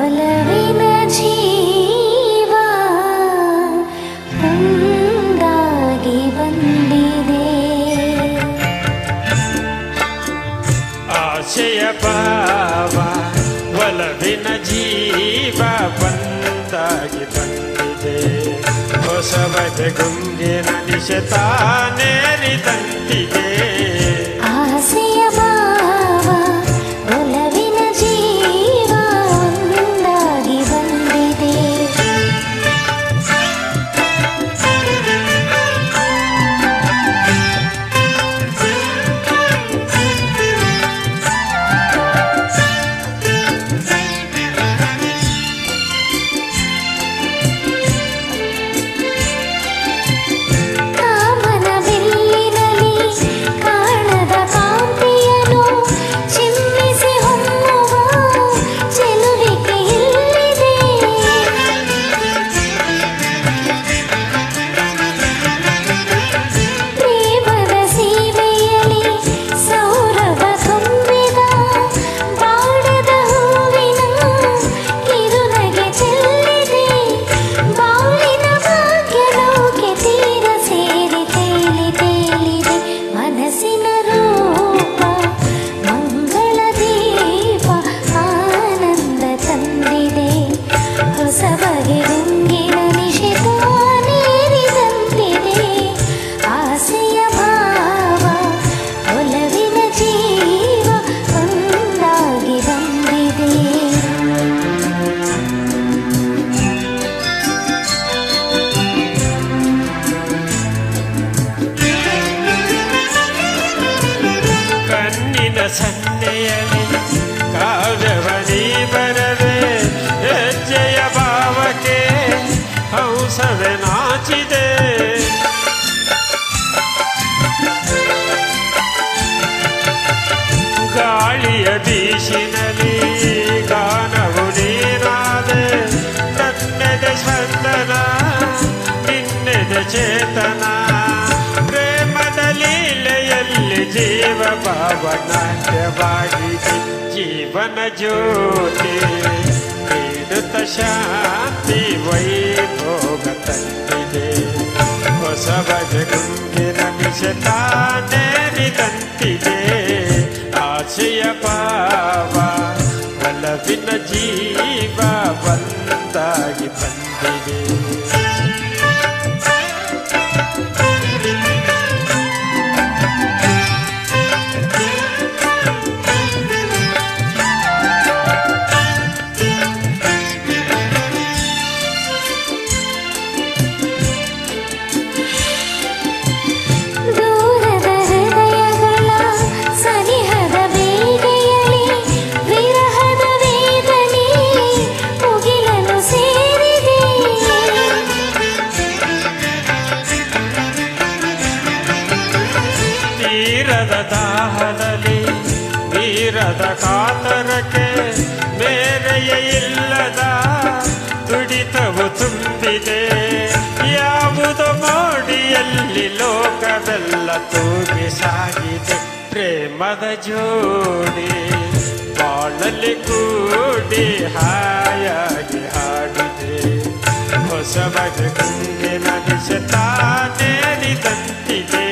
ಒಲವಿನ ಜೀವ ಒಂದಾಗಿ ಬಂದಿದೆ. ಆಶಯ ಭಾವ ಒಲವಿನ ಜೀವ ಬಂದಾಗಿ ಬಂದಿದೆ. ಹೊಸ ಬಗೆ ಗುಂಗಿನ ನಿಶತಾನೇರಿದಂತಿದೆ. ಆಸೆಯ ಭಾವ ಒಲವಿನ ಜೀವ ಒಂದಾಗಿ ಬಂದಿದೆ. ಸನ್ನೆಯಲಿ ಕಾವ್ಯವನಿ ಬರವೆ ಹೆಜ್ಜೆಯ ಭಾವಕ್ಕೆ ಹಂಸವೇ ನಾಚಿದೆ. ಗಾಳಿಯ ಬೀಸಿನಲಿ ಗಾನವು ನೀನಾದೆ. ನನ್ನೆದೆ ಚಂದನ ನಿನ್ನೆದೆ ಚೇತನ. ಪ್ರೇಮದ ಲೀಲೆಯಲ್ಲಿ ಜೀವ ಭಾವನಾಟ್ಯವಾಗಿದೆ. ಜೀವನ ಜ್ಯೋತಿ ನೀಡುತ್ತ ಶಾಂತಿ ವೈಭೋಗ ತಂದಿದೆ. ಹೊಸ ಬಗೆ ಗುಂಗಿನ ನಿಶತಾನೇರಿದಂತಿದೆ. ಆಸೆಯ ಭಾವ ಒಲವಿನ ಜೀವ ಒಂದಾಗಿ ಬಂದಿದೆ. ತೀರದ ದಾಹದಲ್ಲಿ ನೀರದ ಕಾತರಕ್ಕೆ ಮೇರೆಯ ಇಲ್ಲದ ತುಡಿತವು ತುಂಬಿದೆ. ಯಾವುದೋ ಮೋಡಿಯಲ್ಲಿ ಲೋಕವೆಲ್ಲ ತೂಗಿ ಸಾಗಿದೆ. ಪ್ರೇಮದ ಜೋಡಿ ಬಾಳಲ್ಲಿ ಕೂಡಿ ಹಾಯಾಗಿ ಹಾಡಿದೆ. ಹೊಸ ಬಗೆ ಗುಂಗಿನ ನಿಶತಾನೇರಿದಂತಿದೆ.